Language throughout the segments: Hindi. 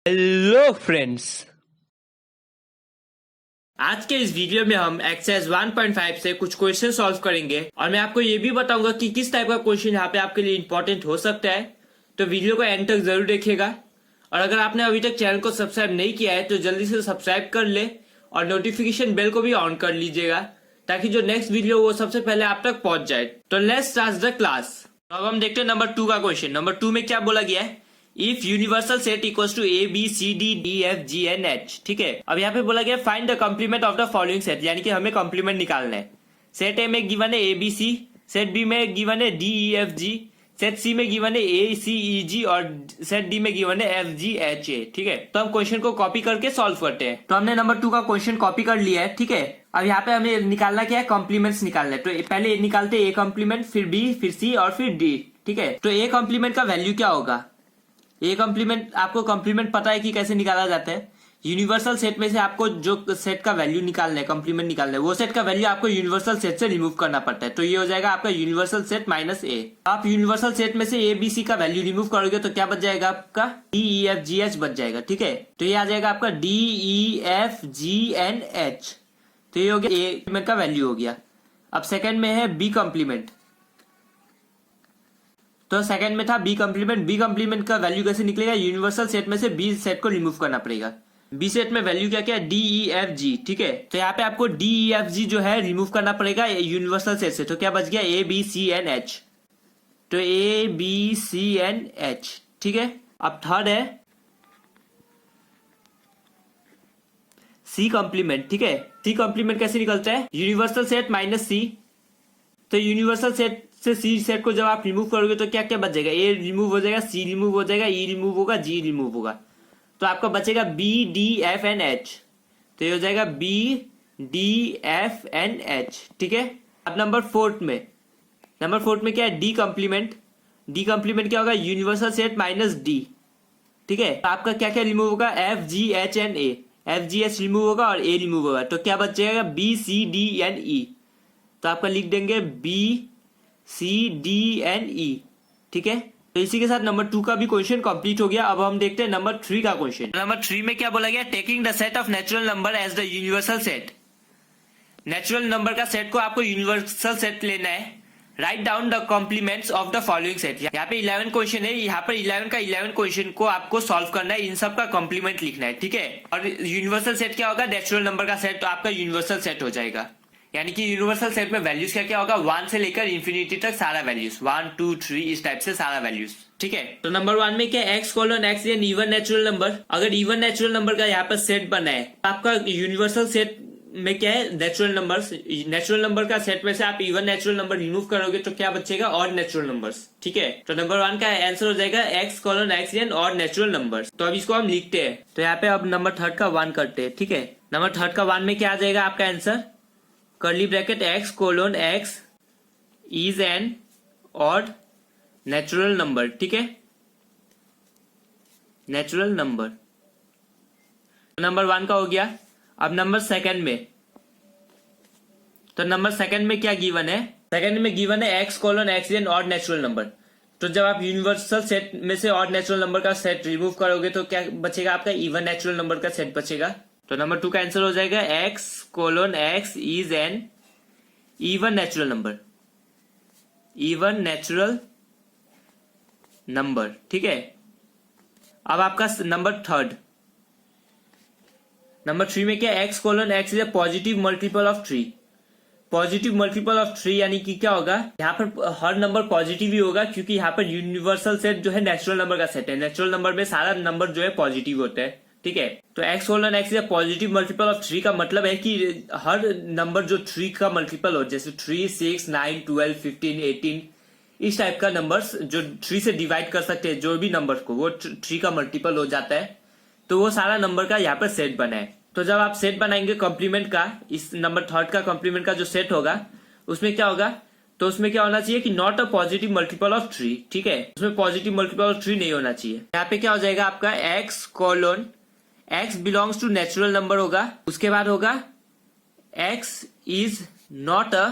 हेलो फ्रेंड्स, आज के इस वीडियो में हम एक्सरसाइज 1.5 से कुछ क्वेश्चन सॉल्व करेंगे और मैं आपको ये भी बताऊंगा कि किस टाइप का क्वेश्चन यहाँ पे आपके लिए इंपॉर्टेंट हो सकता है। तो वीडियो को एंड तक जरूर देखिएगा और अगर आपने अभी तक चैनल को सब्सक्राइब नहीं किया है तो जल्दी से सब्सक्राइब कर ले और नोटिफिकेशन बेल को भी ऑन कर लीजिएगा ताकि जो नेक्स्ट वीडियो वो सबसे पहले आप तक पहुंच जाए। तो लेट्स स्टार्ट द क्लास। अब हम देखते हैं नंबर 2 का क्वेश्चन। नंबर 2 में क्या बोला गया है, if universal set equals to A B C D D F G N H. ठीक है, अब यहाँ पे बोला गया find the complement of the following set, यानी कि हमें कॉम्प्लीमेंट निकालना है। सेट ए में गिवन है A B C, set B में गिवन है D E F G, set C में गिवन है ए सी ई जी और सेट डी में गिवन है एफ जी एच ए। ठीक है, तो हम क्वेश्चन को कॉपी करके सॉल्व करते हैं। तो हमने नंबर 2 का क्वेश्चन कॉपी कर लिया है। ठीक है, अब यहाँ पे हमें निकालना क्या है, कॉम्प्लीमेंट्स निकालना है। तो पहले ए निकालते ए कॉम्प्लीमेंट, फिर बी, फिर सी और फिर डी। ठीक है, तो ए कॉम्प्लीमेंट का वैल्यू क्या होगा, ए कॉम्प्लीमेंट आपको कॉम्प्लीमेंट पता है कि कैसे निकाला जाता है। यूनिवर्सल सेट में से आपको जो सेट का वैल्यू निकालना है, कॉम्प्लीमेंट निकालना है, वो सेट का वैल्यू आपको यूनिवर्सल सेट से रिमूव करना पड़ता है। तो ये हो जाएगा आपका यूनिवर्सल सेट माइनस ए। आप यूनिवर्सल सेट में से ए बी सी का वैल्यू रिमूव करोगे तो क्या बच जाएगा, आपका D E F G H बच जाएगा। ठीक है, तो ये आ जाएगा आपका D E F G N H. तो ये हो गया ए कॉम्प्लीमेंट का वैल्यू हो गया। अब सेकेंड में है बी कॉम्प्लीमेंट। तो सेकंड में था बी कॉम्प्लीमेंट। बी कॉम्प्लीमेंट का वैल्यू कैसे निकलेगा, यूनिवर्सल सेट में से बी सेट को रिमूव करना पड़ेगा। बी सेट में वैल्यू क्या क्या है, डी ई एफ जी। ठीक है, तो यहाँ पे आपको डी ई एफ जी जो है रिमूव करना पड़ेगा यूनिवर्सल सेट से। तो क्या बच गया, A B C N H. तो A B C N H. ठीक है, अब थर्ड है सी कॉम्प्लीमेंट। ठीक है, सी कॉम्प्लीमेंट कैसे निकलता है, यूनिवर्सल सेट माइनस सी। तो यूनिवर्सल सेट से सी सेट को जब आप रिमूव करोगे तो क्या क्या बच जाएगा, ए रिमूव हो जाएगा, सी रिमूव हो जाएगा, ई रिमूव होगा, जी रिमूव होगा। तो आपका बचेगा B D F N H. तो ये हो जाएगा B D F N H. ठीक है, अब नंबर 4 में क्या है, डी कॉम्प्लीमेंट। डी कॉम्प्लीमेंट क्या होगा, यूनिवर्सल सेट माइनस डी। ठीक है, तो आपका क्या क्या रिमूव होगा, F G H N A. F G H remove होगा और ए रिमूव होगा। तो क्या बच जाएगा, B C D N E. तो आपका लिख देंगे B C D N E. ठीक है, तो इसी के साथ नंबर 2 का भी क्वेश्चन कंप्लीट हो गया। अब हम देखते हैं नंबर 3 का क्वेश्चन। नंबर 3 में क्या बोला गया, taking the set of natural number as the universal set. Natural number का सेट को आपको यूनिवर्सल सेट लेना है। Write down the complements of the following set. यहाँ पे 11 क्वेश्चन है, यहाँ पर 11 का 11 क्वेश्चन को आपको सॉल्व करना है, इन सब का कॉम्प्लीमेंट लिखना है। ठीक है, और यूनिवर्सल सेट क्या होगा, नेचुरल नंबर का सेट, तो आपका यूनिवर्सल सेट हो जाएगा। यानी कि यूनिवर्सल सेट में वैल्यूज क्या क्या होगा, 1 से लेकर इंफिनिटी तक सारा वैल्यूज, 1 2 3 इस टाइप से सारा वैल्यूज। ठीक है, तो नंबर 1 में क्या, X colon X an even natural number. अगर इवन नेचुरल नंबर का यहाँ पर सेट बना है, आपका यूनिवर्सल सेट में क्या है, नेचुरल नंबर्स। नेचुरल नंबर का सेट में से आप इवन नेचुरल नंबर रिमूव करोगे तो क्या बचेगा, ऑड नेचुरल नंबर्स। ठीक है, तो नंबर 1 का आंसर हो जाएगा X colon X an odd natural numbers. तो अब इसको हम लिखते हैं। तो यहाँ पे अब नंबर 3 का 1 करते हैं। ठीक है, नंबर 3 का 1 में क्या आ जाएगा आपका answer, curly bracket X colon X is an odd natural number. ठीक है, नेचुरल नंबर। नंबर 1 का हो गया। अब नंबर 2 में, तो नंबर 2 में क्या गिवन है, सेकंड में गिवन है X colon X an odd natural number. तो जब आप यूनिवर्सल सेट में से ऑड नेचुरल नंबर का सेट रिमूव करोगे तो क्या बचेगा, आपका इवन नेचुरल नंबर का सेट बचेगा। तो नंबर 2 का आंसर हो जाएगा X colon X is an even natural number, even natural number. ठीक है, अब आपका नंबर 3 में क्या, X colon X is a positive multiple of 3। Positive multiple of 3 यानी कि क्या होगा, यहाँ पर हर नंबर पॉजिटिव ही होगा क्योंकि यहाँ पर यूनिवर्सल सेट जो है नेचुरल नंबर का सेट है। नेचुरल नंबर में सारा नंबर जो है पॉजिटिव होता है। ठीक है, तो x colon x is positive multiple of 3 का मतलब है कि हर नंबर जो 3 का मल्टीपल हो, जैसे 3 6 9 12 15 18 इस टाइप का नंबर्स जो 3 से डिवाइड कर सकते हैं, जो भी नंबर को, वो 3 का मल्टीपल हो जाता है। तो वो सारा नंबर का यहाँ पर सेट बना है। तो जब आप सेट बनाएंगे कॉम्प्लीमेंट का, इस नंबर 3 का कॉम्प्लीमेंट का जो सेट होगा उसमें क्या होगा, तो उसमें क्या होना चाहिए कि not a positive multiple of 3। ठीक है, उसमें पॉजिटिव मल्टीपल ऑफ 3 नहीं होना चाहिए। यहाँ पे क्या हो जाएगा आपका X colon X belongs to natural number होगा, उसके बाद होगा X is not a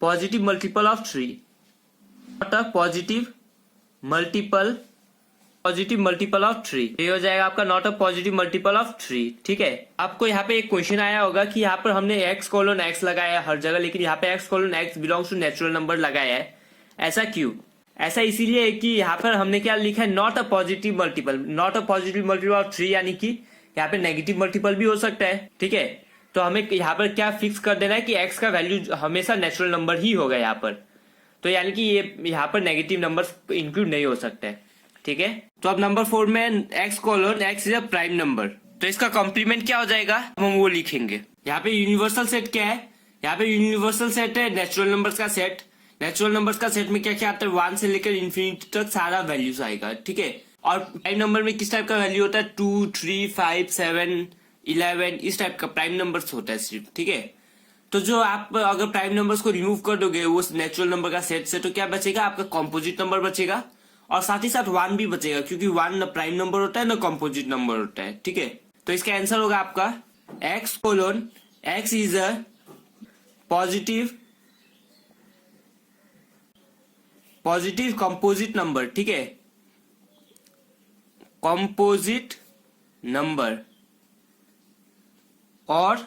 positive multiple of 3, not a positive multiple positive multiple of 3, ये हो जाएगा आपका not a positive multiple of 3। ठीक है, आपको यहाँ पे एक क्वेश्चन आया होगा कि यहाँ पर हमने x कोलन x लगाया है हर जगह, लेकिन यहाँ पे x colon x belongs to natural number लगाया है, ऐसा क्यों? ऐसा इसीलिए कि यहाँ पर हमने क्या लिखा है, not a positive multiple, not a positive multiple of 3, यानी कि यहाँ पे नेगेटिव मल्टीपल भी हो सकता है। ठीक है, तो हमें यहाँ पर क्या फिक्स कर देना है कि x का वैल्यू हमेशा नेचुरल नंबर ही होगा यहाँ पर, तो यानी कि ये यहाँ पर नेगेटिव नंबर्स इंक्लूड नहीं हो सकते हैं। ठीक है, तो अब नंबर 4 में x colon x is a prime number, तो इसका कॉम्प्लीमेंट क्या हो जाएगा, हम वो लिखेंगे। यहाँ पे यूनिवर्सल सेट क्या है, यहाँ पे यूनिवर्सल सेट है नेचुरल नंबर्स का सेट। नेचुरल नंबर्स का सेट में क्या क्या आता है, 1 से लेकर इन्फिनिटी तक सारा वैल्यूज आएगा। ठीक है, और प्राइम नंबर में किस टाइप का वैल्यू होता है, 2, 3, 5, 7, 11, इस टाइप का प्राइम नंबर्स होता है सिर्फ। ठीक है, तो जो आप अगर प्राइम नंबर्स को रिमूव कर दोगे वो नेचुरल नंबर का सेट से, तो क्या बचेगा, आपका कॉम्पोजिट नंबर बचेगा, और साथ ही साथ 1 भी बचेगा, क्योंकि 1 न प्राइम नंबर होता है न कॉम्पोजिट नंबर होता है। ठीक है, तो इसका आंसर होगा आपका x colon x is a positive composite number. ठीक है, कंपोजिट नंबर और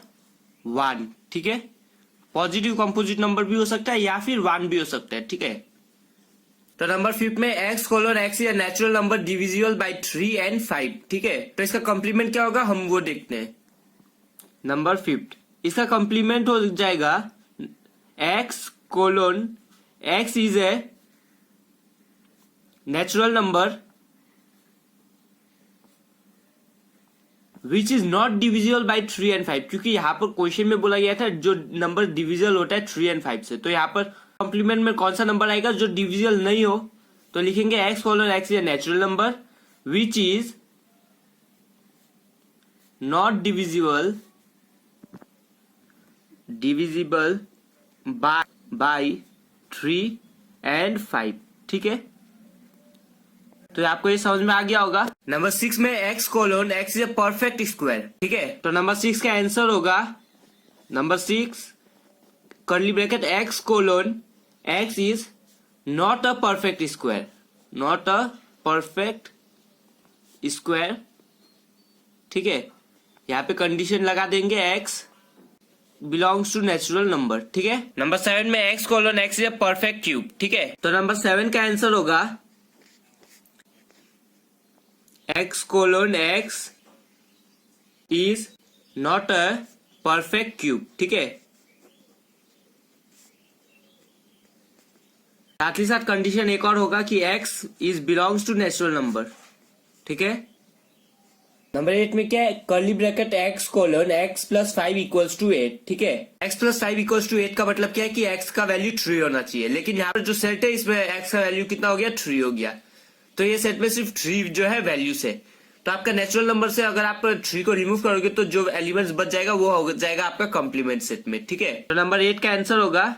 1। ठीक है, पॉजिटिव कंपोजिट नंबर भी हो सकता है या फिर 1 भी हो सकता है। ठीक है, तो नंबर 5 में x colon x is natural number divisible by 3 and 5। ठीक है, तो इसका कॉम्प्लीमेंट क्या होगा, हम वो देखते हैं। नंबर 5 इसका कॉम्प्लीमेंट हो जाएगा x colon x is a natural number which is not divisible by 3 and 5, क्योंकि यहाँ पर क्वेश्चन में बोला गया था जो नंबर डिविजिबल होता है 3 and 5 से, तो यहाँ पर कॉम्प्लीमेंट में कौन सा नंबर आएगा जो डिविजिबल नहीं हो, तो लिखेंगे x colon x is natural number which is not divisible by 3 and 5। ठीक है, तो आपको ये समझ में आ गया होगा। नंबर 6 में x colon x is a perfect square. ठीक है, तो नंबर 6 का आंसर होगा number 6 curly bracket x colon x is not a perfect square, not a perfect square. ठीक है, यहाँ पे कंडीशन लगा देंगे x belongs to natural number. ठीक है, नंबर 7 में x colon x is a perfect cube. ठीक है, तो नंबर 7 का आंसर होगा x colon x is not a perfect cube. ठीक है, साथ ही साथ कंडीशन एक और होगा कि x is belongs to natural number. ठीक है, नंबर 8 में क्या है, curly bracket x colon x plus 5 equals to 8। ठीक है, x प्लस 5 इक्वल्स टू 8 का मतलब क्या है कि x का वैल्यू 3 होना चाहिए, लेकिन यहाँ पर जो सेट है इसमें x का वैल्यू कितना हो गया, 3 हो गया, तो ये सेट में सिर्फ 3 जो है वैल्यू से, तो आपका नेचुरल नंबर से अगर आप 3 को रिमूव करोगे तो जो एलिमेंट्स बच जाएगा वो हो जाएगा आपका कॉम्प्लीमेंट सेट में। ठीक है, तो नंबर 8 का आंसर होगा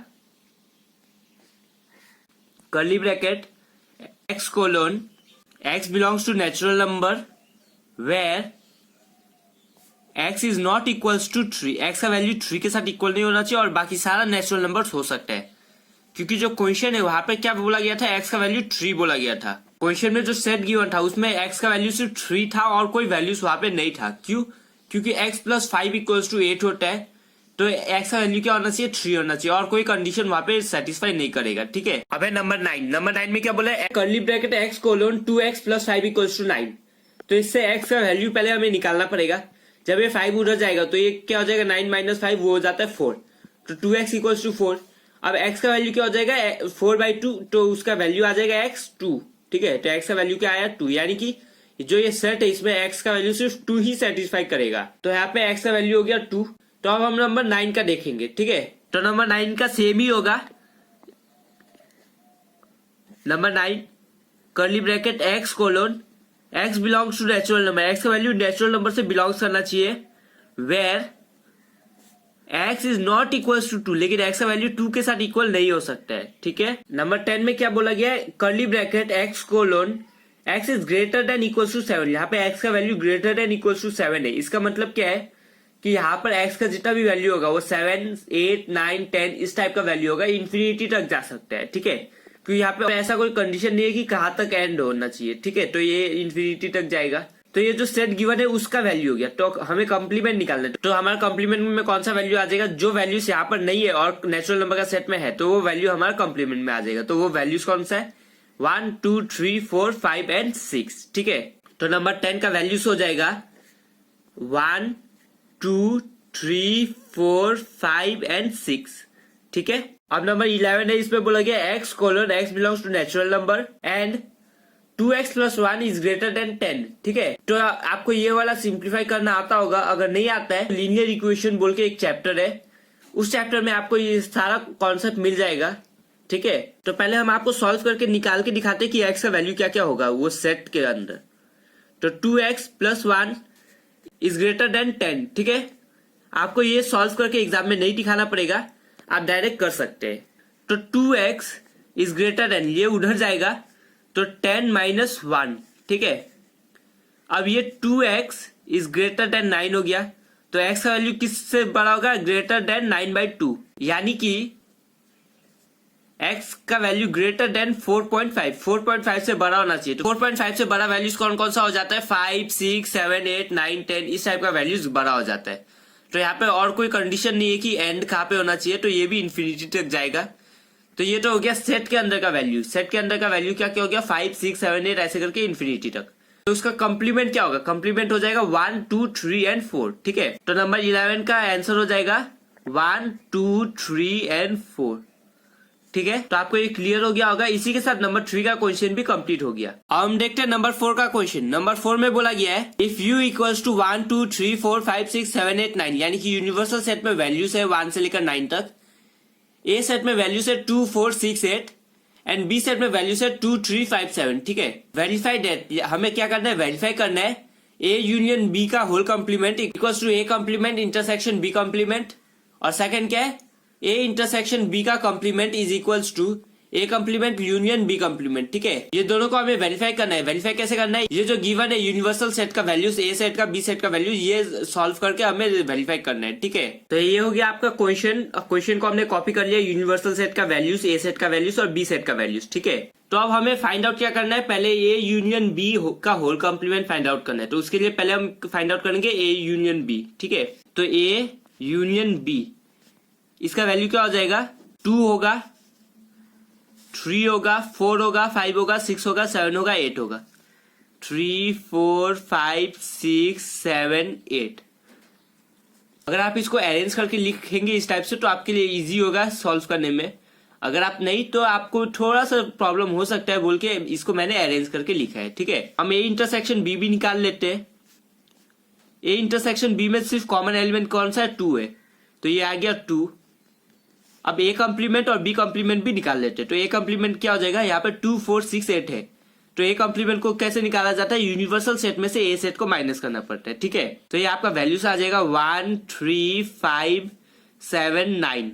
curly bracket x colon x belongs to natural number where x is not equals to 3, x का वैल्यू 3 के साथ इक्वल नहीं होना चाहिए और बाकी सारा नेचुरल नंबर हो सकता है, क्योंकि जो क्वेश्चन है वहां पे क्या बोला गया था, x का वैल्यू 3 बोला गया था। क्वेश्चन में जो सेट गिवन था उसमें x का वैल्यू सिर्फ 3 था और कोई वैल्यूज वहां पे नहीं था। क्यों? क्योंकि x प्लस 5 इक्वल्स टू 8 होता है, तो x का वैल्यू क्या होना चाहिए, 3 होना चाहिए और कोई कंडीशन वहां पे सेटिस्फाई नहीं करेगा। ठीक है, अब है नंबर 9 में क्या बोला है, curly bracket x colon 2x plus 5 equals to 9, तो इससे x का वैल्यू पहले हमें निकालना पड़ेगा। जब ये 5 उधर जाएगा तो ये क्या हो जाएगा, 9 माइनस 5 वो हो जाता है 4, तो 2x इक्वल्स टू 4। अब x का वैल्यू क्या हो जाएगा, 4/2, तो उसका वैल्यू आ जाएगा x 2। ठीक है, तो x का वैल्यू क्या आया 2, यानी कि जो ये सेट है इसमें x का वैल्यू सिर्फ 2 ही सेटिस्फाई करेगा, तो यहाँ पे x का वैल्यू हो गया 2। तो अब हम नंबर 9 का देखेंगे। ठीक है, तो नंबर 9 का सेम ही होगा, number 9 curly bracket x colon x belongs to natural number, x का वैल्यू नेचुरल नंबर से बिलोंग्स करना चाहिए, where x is not equal to 2, लेकिन x का वैल्यू 2 के साथ इक्वल नहीं हो सकता है। ठीक है, नंबर 10 में क्या बोला गया है, curly bracket x colon x is greater than equal to 7, यहाँ पे x का value greater than equal to 7 है। इसका मतलब क्या है कि यहाँ पर x का जितना भी वैल्यू होगा वो 7, 8, 9, 10 इस टाइप का वैल्यू होगा, इन्फिनिटी तक जा सकता है। ठीक है, क्योंकि यहाँ पे ऐसा कोई कंडीशन नहीं है कि कहाँ तक एंड होना चाहिए, ठीक है। तो ये इन्फिनिटी तक जाएगा। तो ये जो सेट गिवन है उसका वैल्यू हो गया। तो हमें कॉम्प्लीमेंट निकालना है। तो हमारा कॉम्प्लीमेंट में कौन सा वैल्यू आ जाएगा, जो वैल्यूज यहाँ पर नहीं है और नेचुरल नंबर का सेट में है, तो वो वैल्यू हमारा कॉम्प्लीमेंट में आ जाएगा। तो वो वैल्यूज कौन सा है, 1 2 3 4 5 एंड 6, ठीक है। तो नंबर 10 का वैल्यूज हो जाएगा 1 2 3 4 5 एंड 6, ठीक है। अब नंबर 11 है, इसमें बोला गया x belongs to natural number and 2x + 1 is greater than 10, ठीक है। तो आपको ये वाला सिंप्लीफाई करना आता होगा। अगर नहीं आता है, लीनियर इक्वेशन बोल के एक चैप्टर है, उस चैप्टर में आपको ये सारा कॉन्सेप्ट मिल जाएगा, ठीक है। तो पहले हम आपको सॉल्व करके निकाल के दिखाते हैं कि x का वैल्यू क्या क्या होगा वो सेट के अंदर। तो 2x + 1 इज ग्रेटर देन 10, ठीक है। आपको ये सॉल्व करके एग्जाम में नहीं दिखाना पड़ेगा, आप डायरेक्ट कर सकते हैं। तो 2x इज ग्रेटर देन, ये उधर जाएगा तो 10 - 1, ठीक है। अब ये 2x इज ग्रेटर देन 9 हो गया। तो x का वैल्यू किससे बड़ा होगा, ग्रेटर देन 9/2, यानी कि x का वैल्यू ग्रेटर देन 4.5 से बड़ा होना चाहिए। तो 4.5 से बड़ा वैल्यूज कौन कौन सा हो जाता है, 5 6 7 8 9 10, इस टाइप का वैल्यूज बड़ा हो जाता है। तो यहाँ पे और कोई कंडीशन नहीं है कि एंड कहाँ पे होना चाहिए, तो ये भी इन्फिनिटी तक जाएगा। तो ये तो हो गया सेट के अंदर का वैल्यू। सेट के अंदर का वैल्यू क्या क्या हो गया, 5 6 7 8 ऐसे करके इन्फिनिटी तक। तो उसका कॉम्प्लीमेंट क्या होगा, कॉम्प्लीमेंट हो जाएगा 1 2 3 एंड 4, ठीक है। तो नंबर 11 का आंसर हो जाएगा 1 2 3 एंड 4, ठीक है। तो आपको ये क्लियर हो गया होगा। इसी के साथ नंबर 3 का क्वेश्चन भी कंप्लीट हो गया। अब हम देखते हैं नंबर 4 का क्वेश्चन। नंबर 4 में बोला गया है इफ u इक्वल्स टू 1 2 3 4 5 6 7 8 9, यानी कि यूनिवर्सल सेट में वैल्यूज है 1 से लेकर 9 तक। ए सेट में वैल्यूज है 2 4 6 8 एंड बी सेट में वैल्यूज है 2 3 5 7, ठीक है। वेरीफाई दैट, हमें क्या करना है, वेरीफाई करना है ए यूनियन बी का whole complement equals to A complement intersection B complement, और सेकंड क्या है, ए इंटरसेक्शन बी का complement is equals to A complement union B complement, ठीक है। ये दोनों को हमें वेरीफाई करना है। वेरीफाई कैसे करना है, ये जो गिवन है यूनिवर्सल सेट का वैल्यूज, ए सेट का बी सेट का वैल्यू, ये सॉल्व करके हमें वेरीफाई करना है, ठीक है। तो ये हो गया आपका क्वेश्चन। क्वेश्चन को हमने कॉपी कर लिया, यूनिवर्सल सेट का वैल्यूज, ए सेट का वैल्यूज और बी सेट का वैल्यूज, ठीक है। तो अब हमें फाइंड आउट क्या करना है, पहले ए यूनियन बी का होल कॉम्प्लीमेंट फाइंड आउट करना है। तो उसके लिए पहले हम फाइंड आउट करेंगे ए यूनियन बी, ठीक है। तो ए यूनियन बी, इसका वैल्यू क्या हो जाएगा, 2 होगा, 3 होगा, 4 होगा, 5 होगा, 6 होगा, 7 होगा, 8 होगा। 3 4 5 6 7 8। अगर आप इसको अरेंज करके लिखेंगे इस टाइप से तो आपके लिए इजी होगा सॉल्व करने में। अगर आप नहीं तो आपको थोड़ा सा प्रॉब्लम हो सकता है, बोल के इसको मैंने अरेंज करके लिखा है, ठीक है। हम ए इंटरसेक्शन बी भी निकाल लेते हैं। ए इंटरसेक्शन बी में सिर्फ कॉमन एलिमेंट कौन सा है, 2 है, तो ये आ गया 2। अब ए कॉम्प्लीमेंट और बी कॉम्प्लीमेंट भी निकाल लेते हैं। तो ए कॉम्प्लीमेंट क्या हो जाएगा, यहाँ पे 2 4 6 8 है। तो ए कॉम्प्लीमेंट को कैसे निकाला जाता है, यूनिवर्सल सेट में से ए सेट को माइनस करना पड़ता है, ठीक है। तो ये आपका वैल्यूज आ जाएगा 1 3 5 7 9,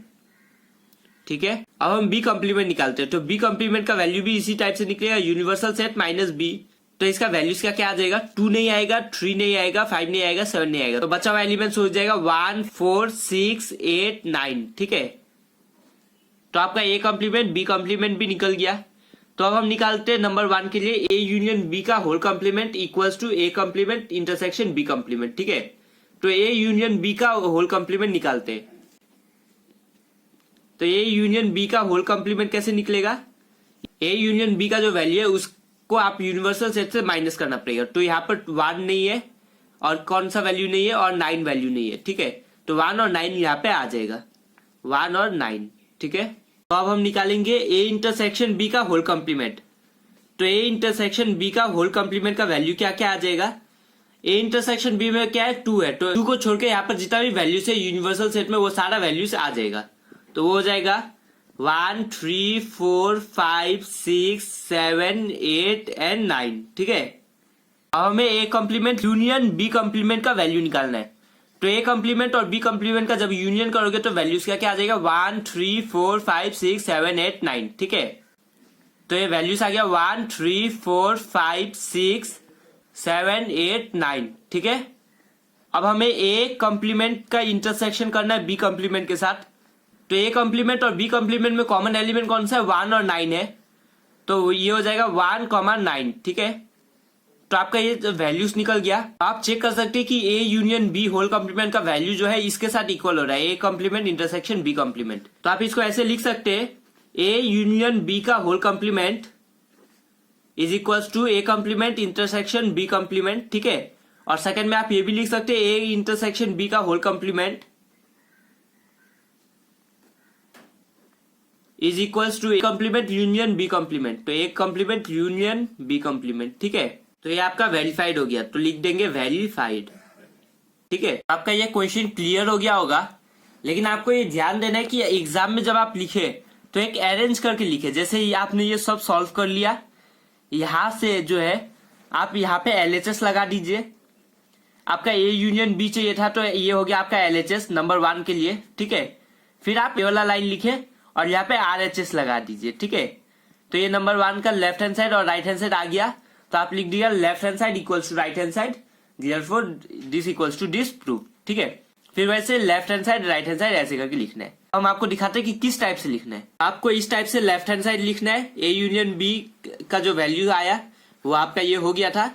ठीक है। अब हम बी कॉम्प्लीमेंट निकालते हैं। तो बी कॉम्प्लीमेंट का वैल्यू भी इसी टाइप से निकलेगा, यूनिवर्सल सेट माइनस बी। तो इसका वैल्यूज क्या क्या आ जाएगा, 2 नहीं आएगा, 3 नहीं आएगा, 5 नहीं आएगा, 7 नहीं आएगा। तो बचा हुआ एलिमेंट हो जाएगा 1 4 6 8 9, ठीक है। तो आपका ए कॉम्प्लीमेंट बी कॉम्प्लीमेंट भी निकल गया। तो अब हम निकालते हैं नंबर 1 के लिए ए यूनियन बी का whole complement equals to A complement intersection B complement, ठीक है। तो ए यूनियन बी का होल कॉम्प्लीमेंट निकालते हैं। तो ए यूनियन बी का होल कॉम्प्लीमेंट कैसे निकलेगा, ए यूनियन बी का जो वैल्यू है उसको आप यूनिवर्सल सेट से माइनस करना पड़ेगा। तो यहाँ पर 1 नहीं है और कौन सा वैल्यू नहीं है, और 9 वैल्यू नहीं है, ठीक है। तो 1 और 9 यहाँ पे आ जाएगा, 1 और 9, ठीक है। तो अब हम निकालेंगे ए इंटरसेक्शन बी का होल कॉम्प्लीमेंट। तो ए इंटरसेक्शन बी का होल कॉम्प्लीमेंट का वैल्यू क्या क्या आ जाएगा, ए इंटरसेक्शन बी में क्या है, 2 है। तो 2 को छोड़ के यहाँ पर जितना भी वैल्यूज है यूनिवर्सल सेट में वो सारा वैल्यूज आ जाएगा। तो वो हो जाएगा 1 3 4 5 6 7 8 एंड 9, ठीक है। अब हमें A complement union B complement का वैल्यू निकालना है। तो ए कॉम्प्लीमेंट और बी कॉम्प्लीमेंट का जब यूनियन करोगे तो वैल्यूज क्या क्या आ जाएगा, 1 3 4 5 6 7 8 9, ठीक है। तो ये वैल्यूज आ गया 1 3 4 5 6 7 8 9, ठीक है। अब हमें ए कॉम्प्लीमेंट का इंटरसेक्शन करना है बी कॉम्प्लीमेंट के साथ। तो ए कॉम्प्लीमेंट और बी कॉम्प्लीमेंट में कॉमन एलिमेंट कौन सा है, 1 और 9 है। तो ये हो जाएगा 1,9, ठीक है। तो आपका ये वैल्यूज निकल गया। आप चेक कर सकते हैं कि A union B whole complement का वैल्यू जो है इसके साथ इक्वल हो रहा है, A complement intersection B complement. तो आप इसको ऐसे लिख सकते हैं, ए यूनियन बी का whole complement is equals to A complement intersection B complement, ठीक है। और सेकंड में आप ये भी लिख सकते हैं, ए इंटरसेक्शन बी का whole complement is equals to A complement union B complement. तो A complement union B complement, ठीक है। तो ये आपका वेरीफाइड हो गया, तो लिख देंगे वेरीफाइड, ठीक है। आपका ये क्वेश्चन क्लियर हो गया होगा, लेकिन आपको ये ध्यान देना है कि एग्जाम में जब आप लिखे तो एक अरेंज करके लिखे। जैसे ही आपने ये सब सॉल्व कर लिया, यहां से जो है आप यहाँ पे LHS लगा दीजिए। आपका ए यूनियन बी चाहिए था, तो ये हो गया आपका LHS नंबर 1 के लिए, ठीक है। फिर आप ये वाला लाइन लिखे और यहाँ पे RHS लगा दीजिए, ठीक है। तो ये नंबर 1 का लेफ्ट हैंड साइड और राइट हैंड साइड आ गया। तो आप लिख दिया left hand side equals to right hand side, therefore this equals to this proof, ठीक है। फिर वैसे left hand side right hand side ऐसे करके लिखना है। हम आपको दिखाते हैं कि किस टाइप से लिखना है। आपको इस टाइप से लेफ्ट हैंड साइड लिखना है। ए यूनियन बी का जो वैल्यू आया वो आपका ये हो गया था।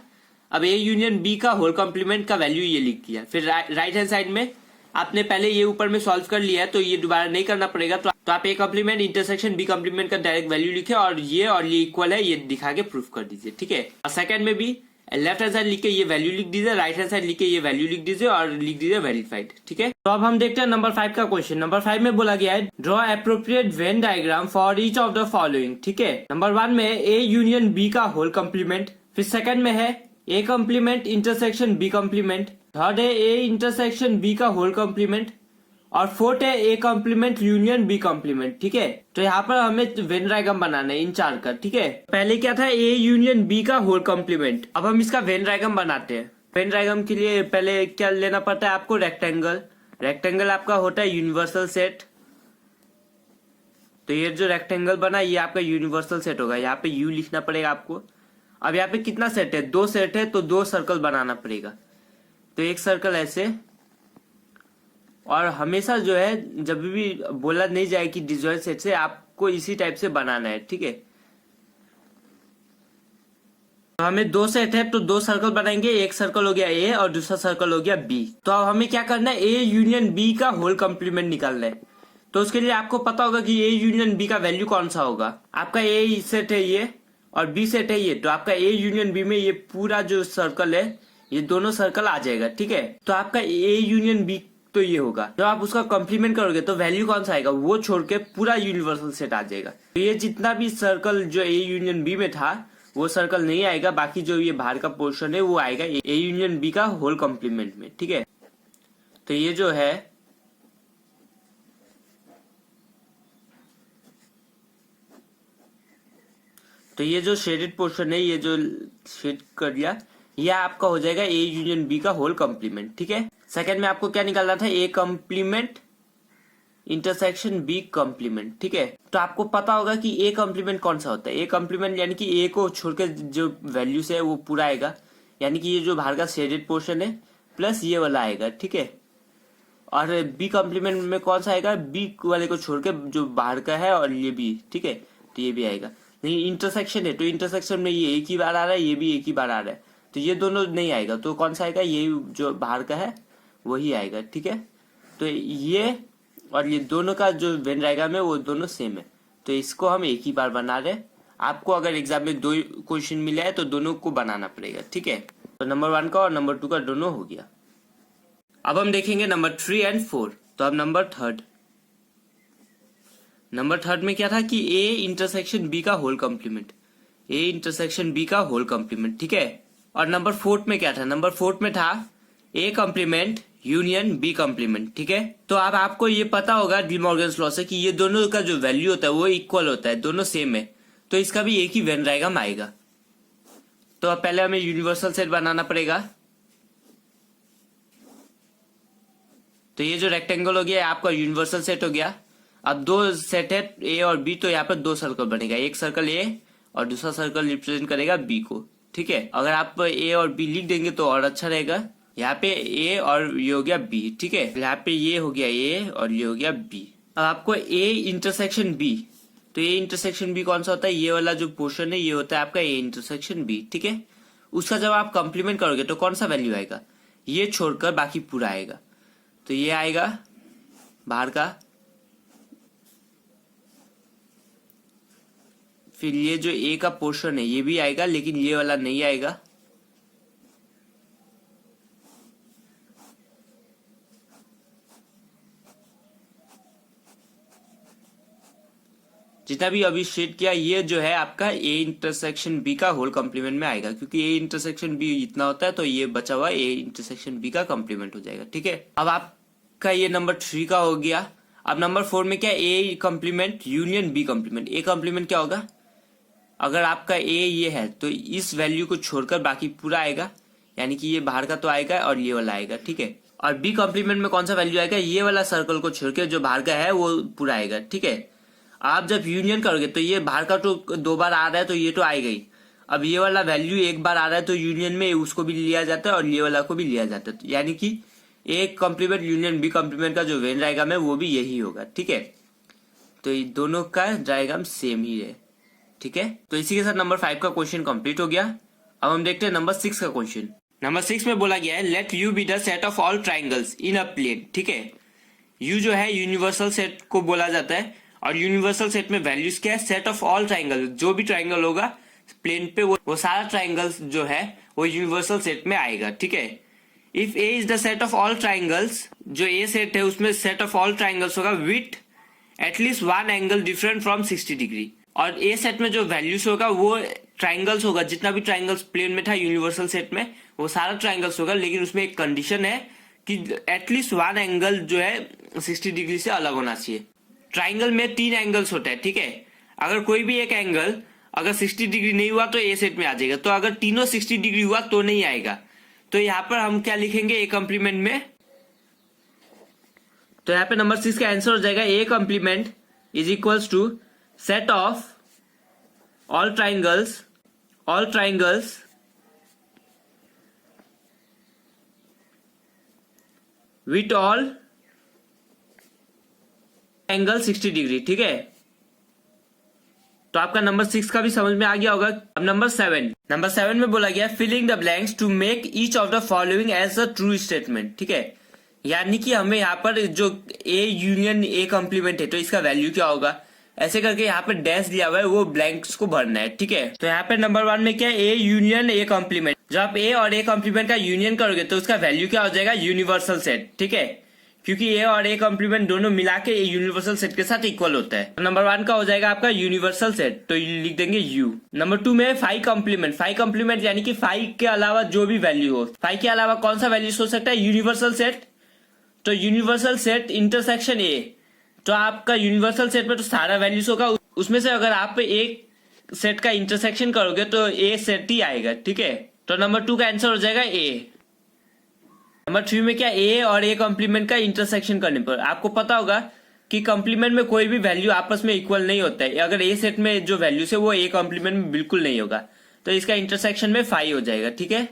अब ए यूनियन बी का होल कॉम्प्लीमेंट का वैल्यू ये लिख दिया। फिर राइट हैंड साइड में आपने पहले ये ऊपर में सॉल्व कर लिया है, तो ये दोबारा नहीं करना पड़ेगा। तो आप A complement intersection B complement का डायरेक्ट वैल्यू लिखे और ये इक्वल है ये दिखा के प्रूफ कर दीजिए, ठीक है। और सेकंड में भी लेफ्ट हैंड साइड लिख के ये वैल्यू लिख दीजिए, राइट हैंड साइड लिख के ये वैल्यू लिख दीजिए और लिख दीजिए वेरीफाइड, ठीक है। तो अब हम देखते हैं नंबर 5 का क्वेश्चन। नंबर 5 में बोला गया है draw appropriate Venn diagram for each of the following, ठीक है। नंबर 1 में ए यूनियन बी का होल कॉम्प्लीमेंट, फिर सेकंड में है A complement intersection B complement, third है ए इंटरसेक्शन बी का होल कॉम्प्लीमेंट और फोर्थ है A complement union B complement, ठीक है। तो यहाँ पर हमें वेन डायग्राम बनाना है इन 4 का, ठीक है। पहले क्या था, ए यूनियन बी का होल कॉम्प्लीमेंट। अब हम इसका वेन डायग्राम बनाते हैं। वेन डायग्राम के लिए पहले क्या लेना पड़ता है आपको, रेक्टेंगल। रेक्टेंगल आपका होता है यूनिवर्सल सेट। तो ये जो रेक्टेंगल बना ये आपका यूनिवर्सल सेट होगा। यहाँ पे यू लिखना पड़ेगा आपको। अब यहाँ पे कितना सेट है, 2 सेट है, तो 2 सर्कल बनाना पड़ेगा। तो एक सर्कल ऐसे, और हमेशा जो है जब भी बोला नहीं जाए कि डिसजॉइंट सेट से, आपको इसी टाइप से बनाना है, ठीक है। तो हमें 2 सेट है तो 2 सर्कल बनाएंगे। एक सर्कल हो गया ए और दूसरा सर्कल हो गया बी। तो अब हमें क्या करना है, ए यूनियन बी का होल कॉम्प्लीमेंट निकालना है। तो उसके लिए आपको पता होगा कि ए यूनियन बी का वैल्यू कौन सा होगा। आपका ए सेट है ये और बी सेट है ये, तो आपका ए यूनियन बी में ये पूरा जो सर्कल है ये दोनों सर्कल आ जाएगा, ठीक है। तो आपका ए यूनियन बी तो ये होगा। जब आप उसका कॉम्प्लीमेंट करोगे तो वैल्यू कौन सा आएगा, वो छोड़ के पूरा यूनिवर्सल सेट आ जाएगा। तो ये जितना भी सर्कल जो ए यूनियन बी में था वो सर्कल नहीं आएगा, बाकी जो ये बाहर का पोर्शन है वो आएगा ए यूनियन बी का होल कॉम्प्लीमेंट में, ठीक है। तो ये जो है तो ये जो शेडेड पोर्शन है, ये जो शेड कर दिया, ये आपका हो जाएगा ए यूनियन बी का होल कॉम्प्लीमेंट, ठीक है। सेकंड में आपको क्या निकालना था, A complement intersection B complement, ठीक है। तो आपको पता होगा कि ए कॉम्प्लीमेंट कौन सा होता है। ए कॉम्प्लीमेंट यानी कि ए को छोड़ के जो वैल्यूज है वो पूरा आएगा, यानी कि ये जो बाहर का शेडेड पोर्शन है प्लस ये वाला आएगा, ठीक है। और बी कॉम्प्लीमेंट में कौन सा आएगा, बी वाले को छोड़ के जो बाहर का है और ये भी, ठीक है। तो ये भी आएगा। नहीं, इंटरसेक्शन है तो इंटरसेक्शन में ये एक ही बार आ रहा है, ये भी एक ही बार आ रहा है, तो ये दोनों नहीं आएगा। तो कौन सा आएगा, ये जो बाहर का है वही आएगा, ठीक है। तो ये और ये दोनों का जो वेन डायग्राम है वो दोनों सेम है, तो इसको हम एक ही बार बना रहे हैं। आपको अगर एग्जाम में 2 क्वेश्चन मिला है तो दोनों को बनाना पड़ेगा, ठीक है। तो नंबर 1 का और नंबर 2 का दोनों हो गया। अब हम देखेंगे नंबर 3 एंड 4। तो अब नंबर थर्ड में क्या था कि ए इंटरसेक्शन बी का whole complement, A intersection B का होल कॉम्प्लीमेंट, ठीक है। और नंबर 4 में क्या था, नंबर 4 में था A complement union B complement, ठीक है। तो अब आपको ये पता होगा डी मॉर्गन्स लॉ से कि ये दोनों का जो वैल्यू होता है वो इक्वल होता है, दोनों सेम है, तो इसका भी एक ही वेन डायग्राम आएगा। तो अब पहले हमें यूनिवर्सल सेट बनाना पड़ेगा। तो ये जो रेक्टेंगल हो गया आपका यूनिवर्सल सेट हो गया। अब 2 सेट है ए और बी, तो यहाँ पर 2 सर्कल बनेगा, एक सर्कल ए और दूसरा सर्कल रिप्रेजेंट करेगा बी को, ठीक है। अगर आप ए और बी लिख देंगे तो और अच्छा रहेगा। यहाँ पे ए और ये हो गया बी, ठीक है। यहाँ पे ये हो गया ए और ये हो गया बी। अब आपको ए इंटरसेक्शन बी, तो ए इंटरसेक्शन बी कौन सा होता है, ये वाला जो पोर्शन है ये होता है आपका ए इंटरसेक्शन बी, ठीक है। उसका जब आप कंप्लीमेंट करोगे तो कौन सा वैल्यू आएगा, ये छोड़कर बाकी पूरा आएगा। तो ये आएगा बाहर का, फिर ये जो ए का पोर्शन है ये भी आएगा, लेकिन ये वाला नहीं आएगा। जितना भी अभी शेड किया ये जो है आपका ए इंटरसेक्शन बी का होल कॉम्प्लीमेंट में आएगा, क्योंकि ए इंटरसेक्शन बी इतना होता है तो ये बचा हुआ ए इंटरसेक्शन बी का कॉम्प्लीमेंट हो जाएगा, ठीक है। अब आपका ये नंबर 3 का हो गया। अब नंबर 4 में क्या, A complement union B complement. A complement क्या होगा, अगर आपका ए ये है तो इस वैल्यू को छोड़कर बाकी पूरा आएगा, यानी कि ये बाहर का तो आएगा और ये वाला आएगा, ठीक है। और बी कॉम्प्लीमेंट में कौन सा वैल्यू आएगा, ये वाला सर्कल को छोड़ के जो बाहर का है वो पूरा आएगा, ठीक है। आप जब यूनियन करोगे तो ये बाहर का तो 2 बार आ रहा है तो ये तो आएगा ही। अब ये वाला वैल्यू 1 बार आ रहा है तो यूनियन में उसको भी लिया जाता है और ये वाला को भी लिया जाता है, यानी कि A complement union B complement का जो वेन डायग्राम है वो भी यही होगा, ठीक है। तो ये दोनों का डायग्राम सेम ही है, ठीक है। तो इसी के साथ नंबर 5 का क्वेश्चन कंप्लीट हो गया। अब हम देखते हैं नंबर 6 का क्वेश्चन। नंबर 6 में बोला गया है let U be the set of all triangles in a plane, ठीक है। यू जो है यूनिवर्सल सेट को बोला जाता है और यूनिवर्सल सेट में वैल्यूज क्या है, सेट ऑफ ऑल ट्राइंगल, जो भी ट्राइंगल होगा प्लेन पे वो सारा ट्राइंगल्स जो है वो यूनिवर्सल सेट में आएगा, ठीक है। If A is the set of all triangles, जो ए सेट है उसमें सेट ऑफ ऑल ट्राइंगल्स होगा with at least 1 angle different from 60 degree. और ए सेट में जो वैल्यूज होगा वो ट्राइंगल्स होगा, जितना भी ट्राइंगल्स प्लेन में था यूनिवर्सल सेट में वो सारा ट्राइंगल्स होगा, लेकिन उसमें एक कंडीशन है कि एटलीस्ट 1 एंगल जो है 60 डिग्री से अलग होना चाहिए। ट्राइंगल में 3 एंगल्स होते हैं, ठीक है। अगर कोई भी एक एंगल अगर 60 डिग्री नहीं हुआ तो ए सेट में आ जाएगा, तो अगर तीनों 60 डिग्री हुआ तो नहीं आएगा। तो यहाँ पर हम क्या लिखेंगे ए कॉम्प्लीमेंट में, तो यहाँ पे नंबर 6 का आंसर हो जाएगा a complement is equals to set of all triangles with all angle 60 degree, ठीक है। तो आपका नंबर 6 का भी समझ में आ गया होगा। अब नंबर 7 में बोला गया filling the blanks to make each of the following as a true statement, ठीक है। यानी कि हमें यहाँ पर जो ए यूनियन ए कॉम्प्लीमेंट है तो इसका वैल्यू क्या होगा, ऐसे करके यहाँ पे डैश दिया हुआ है वो ब्लैंक्स को भरना है, ठीक है। तो यहाँ पे नंबर 1 में क्या है, ए यूनियन ए कॉम्प्लीमेंट। जब आप ए और ए कॉम्प्लीमेंट का यूनियन करोगे तो उसका वैल्यू क्या हो जाएगा, यूनिवर्सल सेट, ठीक है, क्योंकि ए और ए कॉम्प्लीमेंट दोनों मिला के यूनिवर्सल सेट के साथ इक्वल होता है। नंबर 1 का हो जाएगा आपका यूनिवर्सल सेट, तो लिख देंगे यू। नंबर 2 में 5 कॉम्प्लीमेंट यानी कि 5 के अलावा जो भी वैल्यू हो, 5 के अलावा कौन सा वैल्यू हो सकता है, यूनिवर्सल सेट। तो यूनिवर्सल सेट इंटरसेक्शन ए, तो आपका यूनिवर्सल सेट में तो सारा वैल्यूज होगा, उसमें से अगर आप एक सेट का इंटरसेक्शन करोगे तो ए सेट ही आएगा, ठीक है। तो नंबर 2 का आंसर हो जाएगा ए। नंबर 3 में क्या, ए और ए कॉम्प्लीमेंट का इंटरसेक्शन करने पर आपको पता होगा कि कॉम्प्लीमेंट में कोई भी वैल्यू आपस में इक्वल नहीं होता है। अगर ए सेट में जो वैल्यूज है वो ए कॉम्प्लीमेंट में बिल्कुल नहीं होगा, तो इसका इंटरसेक्शन में 5 हो जाएगा, ठीक है।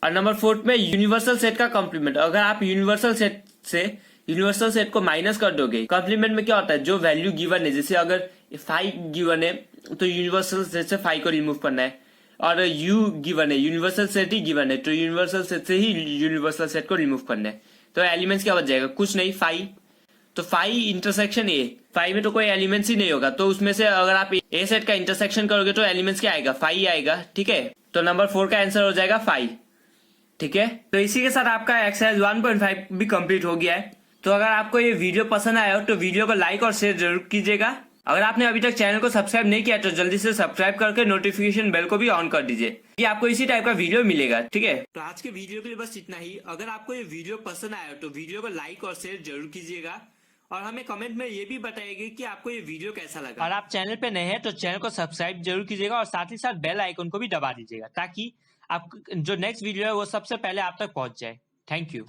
और नंबर 4 में यूनिवर्सल सेट का कॉम्प्लीमेंट, अगर आप यूनिवर्सल सेट से यूनिवर्सल सेट को माइनस कर दोगे, कॉम्प्लीमेंट में क्या होता है, जो वैल्यू गिवन है, जैसे अगर 5 गिवन है तो यूनिवर्सल सेट से 5 को रिमूव करना है, और यू गिवन है, यूनिवर्सल सेट ही गिवन है, तो यूनिवर्सल सेट से ही यूनिवर्सल सेट को रिमूव करना है। तो एलिमेंट्स क्या बच जाएगा, कुछ नहीं, 5। तो 5 इंटरसेक्शन ए, 5 में तो कोई एलिमेंट्स ही नहीं होगा, तो उसमें से अगर आप ए सेट का इंटरसेक्शन करोगे तो एलिमेंट्स क्या आएगा, 5 आएगा, ठीक है। तो नंबर 4 का आंसर हो जाएगा 5, ठीक है। तो इसी के साथ आपका एक्सरसाइज 1.5 भी कंप्लीट हो गया है। तो अगर आपको ये वीडियो पसंद आया हो तो वीडियो को लाइक और शेयर जरूर कीजिएगा। अगर आपने अभी तक चैनल को सब्सक्राइब नहीं किया तो जल्दी से सब्सक्राइब करके नोटिफिकेशन बेल को भी ऑन कर दीजिए कि आपको इसी टाइप का वीडियो मिलेगा, ठीक है। तो आज के वीडियो के लिए बस इतना ही। अगर आपको ये वीडियो पसंद आया तो वीडियो को लाइक और शेयर जरूर कीजिएगा और हमें कमेंट में ये भी बताइएगा कि आपको ये वीडियो कैसा लगा। और आप चैनल पे नए हैं तो चैनल को सब्सक्राइब जरूर कीजिएगा और साथ ही साथ बेल आइकन को भी दबा दीजिएगा ताकि आप जो नेक्स्ट वीडियो है वो सबसे पहले आप तक पहुंच जाए। Thank you.